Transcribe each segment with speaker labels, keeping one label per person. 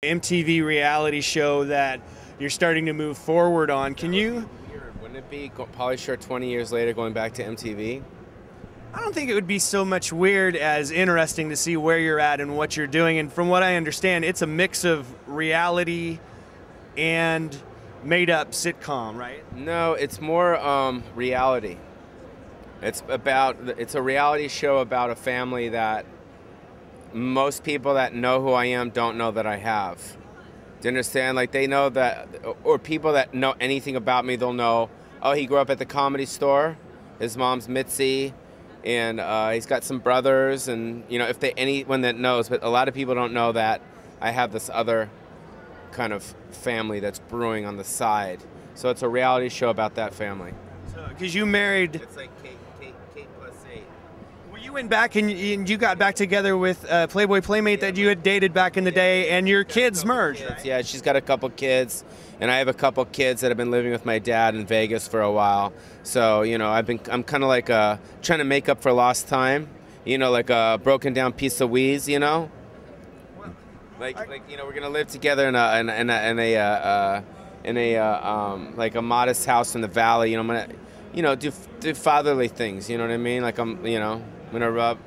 Speaker 1: MTV reality show that you're starting to move forward on. Can you?
Speaker 2: Weird. Wouldn't it be Pauly Shore 20 years later going back to MTV?
Speaker 1: I don't think it would be so much weird as interesting to see where you're at and what you're doing. And from what I understand, it's a mix of reality and made-up sitcom, right?
Speaker 2: No, it's more reality. It's a reality show about a family that most people that know who I am don't know that I have. Do you understand? Like, they know that, or people that know anything about me, they'll know, oh, he grew up at the Comedy Store, his mom's Mitzi, and he's got some brothers, and, you know, if they, anyone that knows, but a lot of people don't know that I have this other kind of family that's brewing on the side. So it's a reality show about that family.
Speaker 1: So, because you married...
Speaker 2: It's like K plus 8.
Speaker 1: Well, you went back and you got back together with a Playboy Playmate that you had dated back in the day, and your kids merged, right?
Speaker 2: Yeah, she's got a couple kids, and I have a couple kids that have been living with my dad in Vegas for a while. So, you know, I'm kind of like trying to make up for lost time, you know, like a broken down piece of wheeze, you know? Like you know, we're gonna live together in a like a modest house in the valley. You know, I'm gonna, you know, do fatherly things. You know what I mean? Like I'm gonna rub.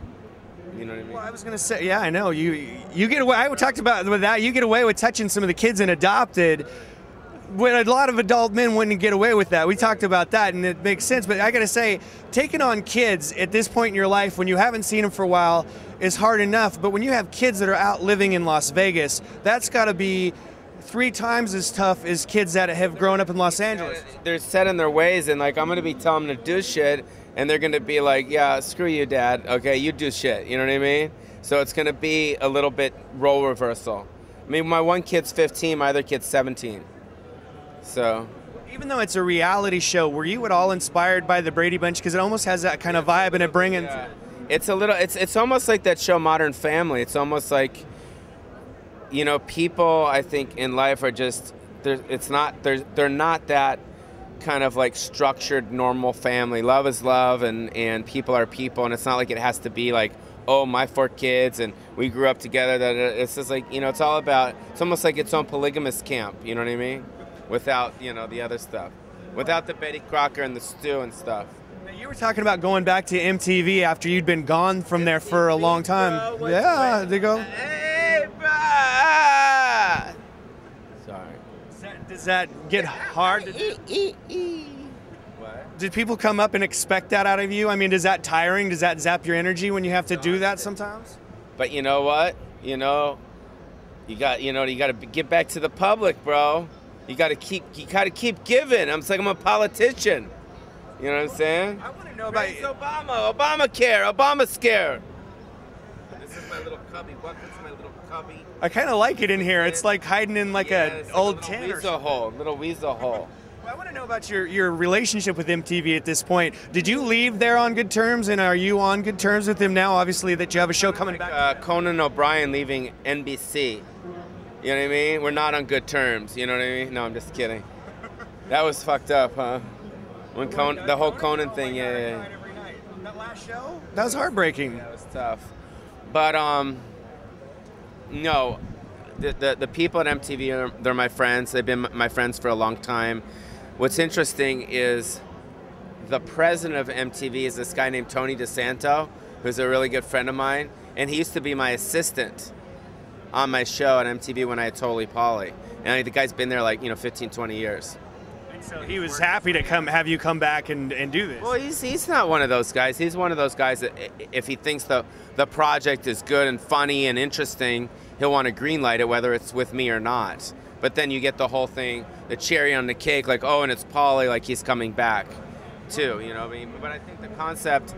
Speaker 2: You know what I mean?
Speaker 1: Well, I was gonna say, yeah, I know you get away. I talked about with that. You get away with touching some of the kids in Adopted, when a lot of adult men wouldn't get away with that. We talked about that, and it makes sense. But I gotta say, taking on kids at this point in your life, when you haven't seen them for a while, is hard enough. But when you have kids that are out living in Las Vegas, that's got to be 3 times as tough as kids that have grown up in Los Angeles.
Speaker 2: They're set in their ways, and like I'm gonna be telling them to do shit, and they're gonna be like, yeah, screw you, Dad. Okay, you do shit. You know what I mean? So it's gonna be a little bit role reversal. I mean, my one kid's 15, my other kid's 17. So.
Speaker 1: Even though it's a reality show, were you at all inspired by the Brady Bunch? Because it almost has that kind of vibe, and it brings.
Speaker 2: Yeah. It's a little. It's almost like that show Modern Family. It's almost like, you know, people I think in life are just they're not that kind of like structured normal family. Love is love, and people are people, and it's not like it has to be like, oh, my 4 kids and we grew up together. That it's just like, you know, it's all about. It's almost like its own polygamous camp. You know what I mean? Without, you know, the other stuff, without the Betty Crocker and the stew and stuff.
Speaker 1: You were talking about going back to MTV after you'd been gone from there for a long time.
Speaker 2: Bro,
Speaker 1: yeah, they go.
Speaker 2: Hey, bro. Sorry.
Speaker 1: Does that get hard to do?
Speaker 2: What?
Speaker 1: Did people come up and expect that out of you? I mean, is that tiring? Does that zap your energy when you have to do that sometimes?
Speaker 2: But you know what? You know, you got to get back to the public, bro. You gotta keep giving. I'm like, I'm a politician. You know what I'm saying?
Speaker 1: I want to know about
Speaker 2: Obama, Obamacare, Obama scare. This is my little cubby. Welcome to my little cubby.
Speaker 1: I kind of like it in here. It's like hiding in like an old tin or something.
Speaker 2: Little weasel hole.
Speaker 1: Well, I want to know about your relationship with MTV at this point. Did you leave there on good terms, and are you on good terms with them now? Obviously, that you have a show coming back.
Speaker 2: Conan O'Brien leaving NBC. You know what I mean? We're not on good terms. You know what I mean? No, I'm just kidding. That was fucked up, huh? When the whole Conan thing, yeah.
Speaker 1: That last show? That was heartbreaking.
Speaker 2: Yeah, it was tough. But no, the people at MTV, they're my friends. They've been my friends for a long time. What's interesting is the president of MTV is this guy named Tony DeSanto, who's a really good friend of mine, and he used to be my assistant on my show on MTV when I had Untitled Pauly. And the guy's been there like, 15, 20 years.
Speaker 1: And so he was happy to have you come back and do this.
Speaker 2: Well, he's not one of those guys. He's one of those guys that if he thinks the project is good and funny and interesting, he'll want to greenlight it, whether it's with me or not. But then you get the whole thing, the cherry on the cake, like, oh, and it's Pauly, like he's coming back too, you know what I mean? But I think the concept,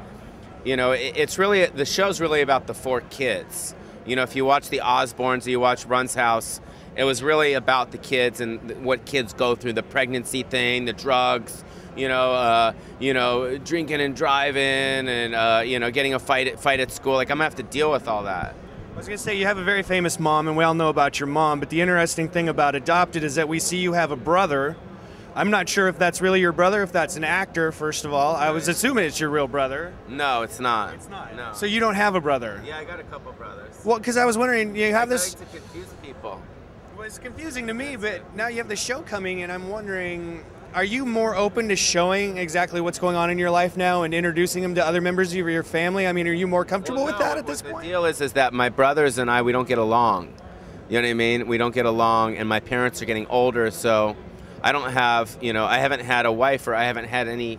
Speaker 2: it's really, the show's really about the 4 kids. You know, if you watch the Osbournes or you watch Run's House, it was really about the kids and what kids go through, the pregnancy thing, the drugs, drinking and driving and, getting a fight at school. Like, I'm going to have to deal with all that.
Speaker 1: I was going to say, you have a very famous mom, and we all know about your mom, but the interesting thing about Adopted is that we see you have a brother. I'm not sure if that's really your brother, if that's an actor, first of all. I was assuming it's your real brother.
Speaker 2: No, it's not.
Speaker 1: It's not?
Speaker 2: No.
Speaker 1: So you don't have a brother?
Speaker 2: Yeah, I got a couple brothers.
Speaker 1: Well, because I was wondering, you have this...
Speaker 2: I like to confuse people.
Speaker 1: Well, it's confusing to me, but now you have the show coming, and I'm wondering, are you more open to showing exactly what's going on in your life now and introducing them to other members of your family? I mean, are you more comfortable with that at this point?
Speaker 2: The deal is that my brothers and I, we don't get along. You know what I mean? We don't get along, and my parents are getting older, so I don't have, I haven't had a wife, or I haven't had any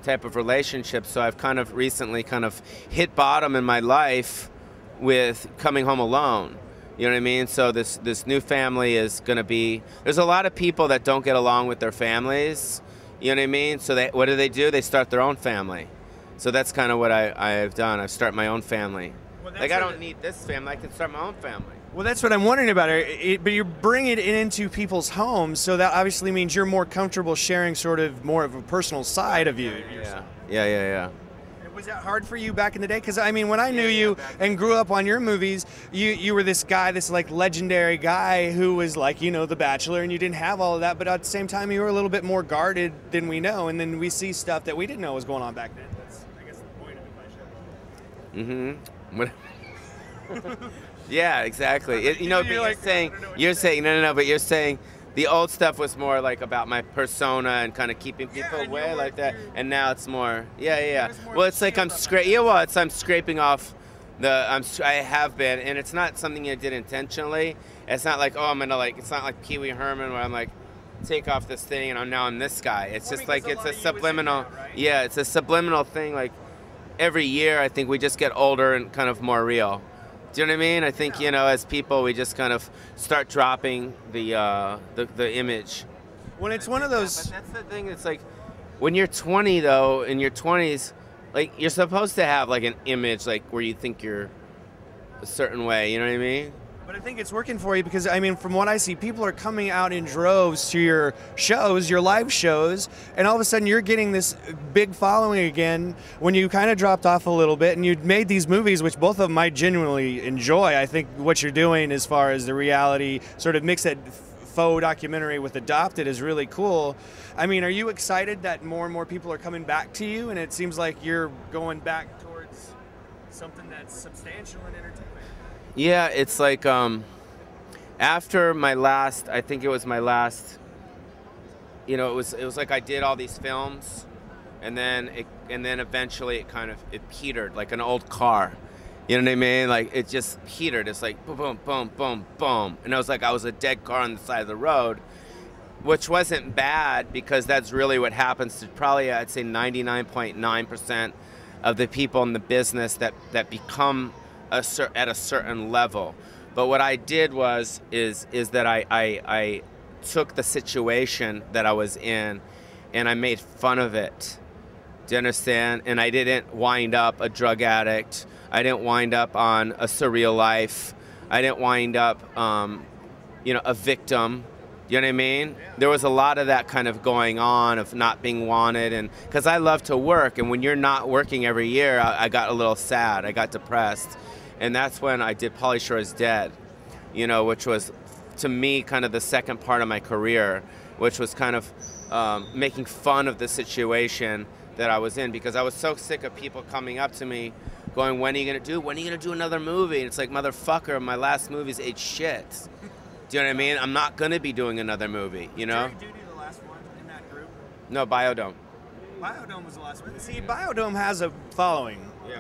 Speaker 2: type of relationship, so I've kind of recently kind of hit bottom in my life with coming home alone. You know what I mean? So this new family is going to be, there's a lot of people that don't get along with their families. You know what I mean? So what do? They start their own family. So that's kind of what I've done. I've started my own family. Well, like, I don't need this family. I can start my own family.
Speaker 1: Well, that's what I'm wondering about. But you're bringing it into people's homes, so that obviously means you're more comfortable sharing sort of more of a personal side of you.
Speaker 2: Yeah.
Speaker 1: Was that hard for you back in the day? Because, I mean, when I knew you and grew up on your movies, you were this guy, this, like, legendary guy who was, like, The Bachelor, and you didn't have all of that, but at the same time, you were a little bit more guarded than we know, and then we see stuff that we didn't know was going on back then. That's, I guess, the point of my show.
Speaker 2: Yeah, exactly. You're saying, no, but you're saying the old stuff was more like about my persona and kind of keeping people away like that, and now it's more, Well, it's like I'm scraping off I have been, and it's not something I did intentionally. It's not like, it's not like Pee Wee Herman where I'm like, take off this thing and now I'm this guy. It's just like, it's a subliminal, it's a subliminal thing. Like every year, I think we just get older and kind of more real. Do you know what I mean? I think, as people, we just kind of start dropping the image.
Speaker 1: When it's one of those...
Speaker 2: But that's the thing. It's like, when you're 20, though, in your 20s, like, you're supposed to have, like, an image, like, where you think you're a certain way. You know what I mean?
Speaker 1: But I think it's working for you because, I mean, from what I see, people are coming out in droves to your shows, your live shows, and all of a sudden you're getting this big following again when you kind of dropped off a little bit and you made these movies, which both of them I genuinely enjoy. I think what you're doing as far as the reality, sort of mix that faux documentary with Adopted is really cool. I mean, are you excited that more and more people are coming back to you and it seems like you're going back towards something that's substantial and entertaining?
Speaker 2: Yeah, it's like after my last, I think it was my last, it was like I did all these films, and then eventually it petered like an old car. You know what I mean? Like it just petered. It's like boom, boom, boom, boom, boom, and I was a dead car on the side of the road, which wasn't bad because that's really what happens to probably, I'd say, 99.9% of the people in the business that become at a certain level. But what I did is that I took the situation that I was in and I made fun of it. Do you understand? And I didn't wind up a drug addict. I didn't wind up on a surreal life. I didn't wind up a victim. You know what I mean? There was a lot of that kind of going on of not being wanted, and because I love to work, and when you're not working every year, I got a little sad. I got depressed. And that's when I did Pauly Shore is Dead, which was, to me, kind of the second part of my career, which was kind of making fun of the situation that I was in, because I was so sick of people coming up to me going, when are you going to do? When are you going to do another movie? And it's like, motherfucker, my last movies ate shit. Do you know what I mean? I'm not going to be doing another movie,
Speaker 1: Did Jury Duty the last one in that group?
Speaker 2: No, Biodome.
Speaker 1: Biodome was the last one. See, Biodome has a following.
Speaker 2: Yeah.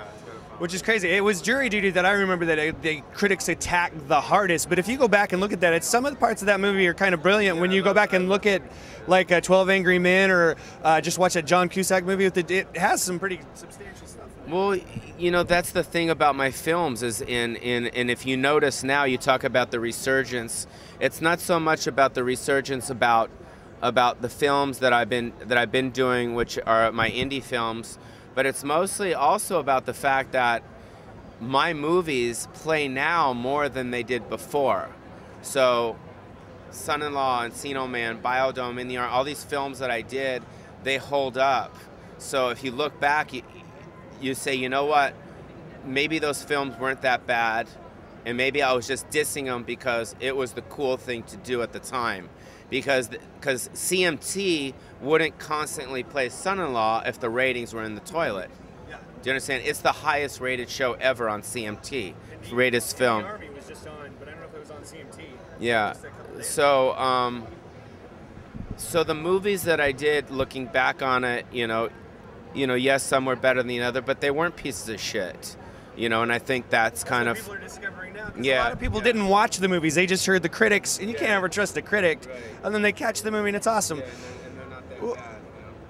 Speaker 1: Which is crazy. It was Jury Duty that I remember that the critics attacked the hardest. But if you go back and look at that, some of the parts of that movie are kind of brilliant. When you go back and look at like 12 Angry Men or just watch that John Cusack movie, it has some pretty substantial stuff.
Speaker 2: Well, that's the thing about my films is and if you notice now, you talk about the resurgence. It's not so much about the resurgence about the films that I've been doing, which are my indie films. But it's mostly also about the fact that my movies play now more than they did before. So Son-in-Law, Encino Man, Biodome, In the Arm, all these films that I did, they hold up. So if you look back, you say, you know what, maybe those films weren't that bad, and maybe I was just dissing them because it was the cool thing to do at the time. Because CMT wouldn't constantly play Son-in-Law if the ratings were in the toilet. Yeah. Do you understand? It's the highest rated show ever on CMT. Rated film.
Speaker 1: The Army was just on, but I don't know if it was on CMT.
Speaker 2: Yeah. So the movies that I did, looking back on it, yes, some were better than the other, but they weren't pieces of shit. And I think that's kind of...
Speaker 1: people are discovering now.
Speaker 2: Yeah.
Speaker 1: A lot of people didn't watch the movies. They just heard the critics, and you can't ever trust a critic.
Speaker 2: Right.
Speaker 1: And then they catch the movie, and it's awesome.
Speaker 2: Yeah, and they're not that
Speaker 1: Well,
Speaker 2: bad.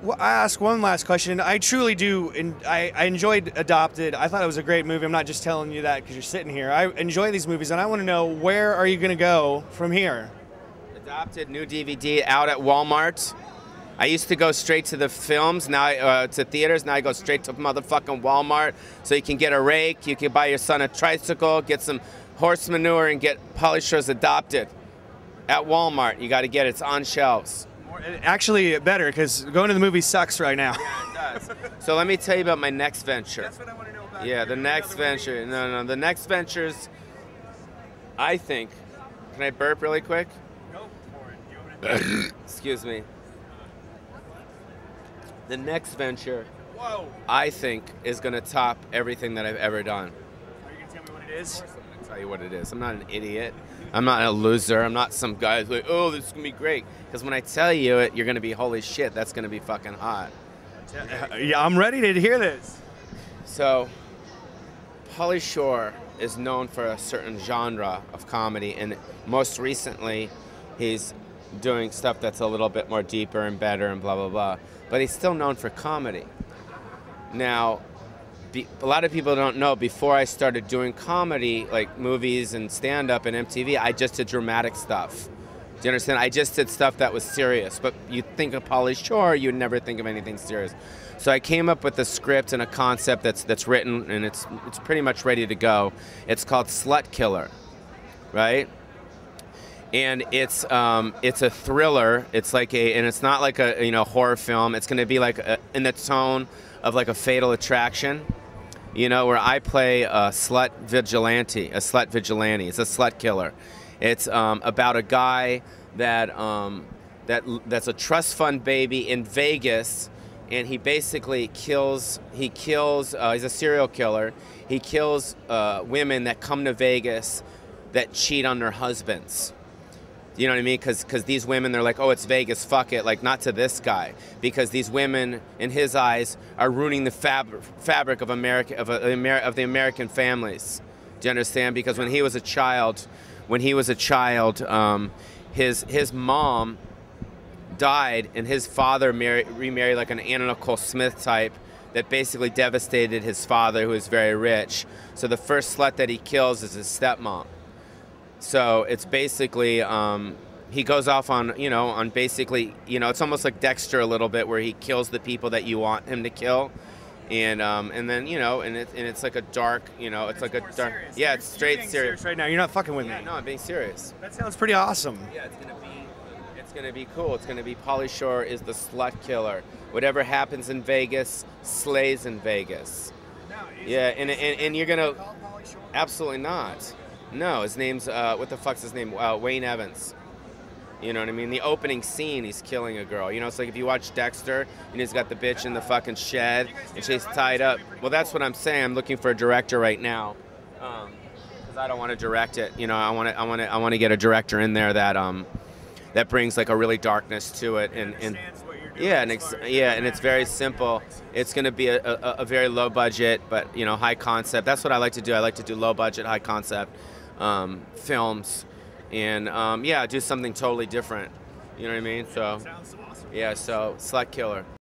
Speaker 1: Well, I ask one last question. I truly do, and I enjoyed Adopted. I thought it was a great movie. I'm not just telling you that because you're sitting here. I enjoy these movies, and I want to know, where are you going to go from here?
Speaker 2: Adopted, new DVD out at Walmart. I used to go straight to the films, now to theaters. Now I go straight to motherfucking Walmart. So you can get a rake, you can buy your son a tricycle, get some horse manure, and get Pauly Shore's Adopted at Walmart. You got to get it. It's on shelves.
Speaker 1: Actually, better, because going to the movie sucks right now.
Speaker 2: Yeah, it does. So let me tell you about my next venture.
Speaker 1: That's what I want to know about.
Speaker 2: Yeah, the next venture. No, the next venture's, I think. Can I burp really quick?
Speaker 1: Go for it.
Speaker 2: Excuse me. The next venture,
Speaker 1: Whoa.
Speaker 2: I think, is going to top everything that I've ever done.
Speaker 1: Are you going to tell me what it is?
Speaker 2: I'm going to tell you what it is. I'm not an idiot. I'm not a loser. I'm not some guy who's like, oh, this is going to be great. Because when I tell you it, you're going to be, holy shit, that's going to be fucking hot.
Speaker 1: Yeah, I'm ready to hear this.
Speaker 2: So, Pauly Shore is known for a certain genre of comedy, and most recently, he's doing stuff that's a little bit more deeper and better and blah, blah, blah. But he's still known for comedy. Now, a lot of people don't know, before I started doing comedy, like movies and stand-up and MTV, I just did dramatic stuff. Do you understand? I just did stuff that was serious. But you think of Pauly Shore, you'd never think of anything serious. So I came up with a script and a concept that's written, and it's pretty much ready to go. It's called Slut Killer, right? And it's a thriller. It's like and it's not like a horror film. It's going to be like in the tone of like a Fatal Attraction, where I play a slut vigilante. It's a slut killer. It's about a guy that's a trust fund baby in Vegas, and he basically kills. He's a serial killer. He kills women that come to Vegas that cheat on their husbands. You know what I mean? Because these women, they're like, oh, it's Vegas, fuck it. Like, not to this guy. Because these women, in his eyes, are ruining the fabric of the American families. Do you understand? Because when he was a child, his mom died, and his father remarried like an Anna Nicole Smith type that basically devastated his father, who was very rich. So the first slut that he kills is his stepmom. So it's basically, he goes off on basically, it's almost like Dexter a little bit, where he kills the people that you want him to kill. And then, and it's like a dark, it's like a dark, serious. Yeah, it's straight serious.
Speaker 1: Right now, you're not fucking with me.
Speaker 2: No, I'm being serious.
Speaker 1: That sounds pretty awesome.
Speaker 2: Yeah, it's gonna be cool. It's gonna be Pauly Shore is the slut killer. Whatever happens in Vegas slays in Vegas. Yeah, and you're gonna, absolutely not. No, his name's, what the fuck's his name? Wayne Evans. You know what I mean? The opening scene, he's killing a girl. It's like if you watch Dexter, and he's got the bitch in the fucking shed, and she's tied up. Well, that's what I'm saying. I'm looking for a director right now, because I don't want to direct it. I want to get a director in there that brings like a really darkness to it, and yeah, and it's very simple. It's going to be a very low budget, but high concept. That's what I like to do. I like to do low budget, high concept films, and do something totally different. You know what I mean? So, yeah. So, Slut Killer.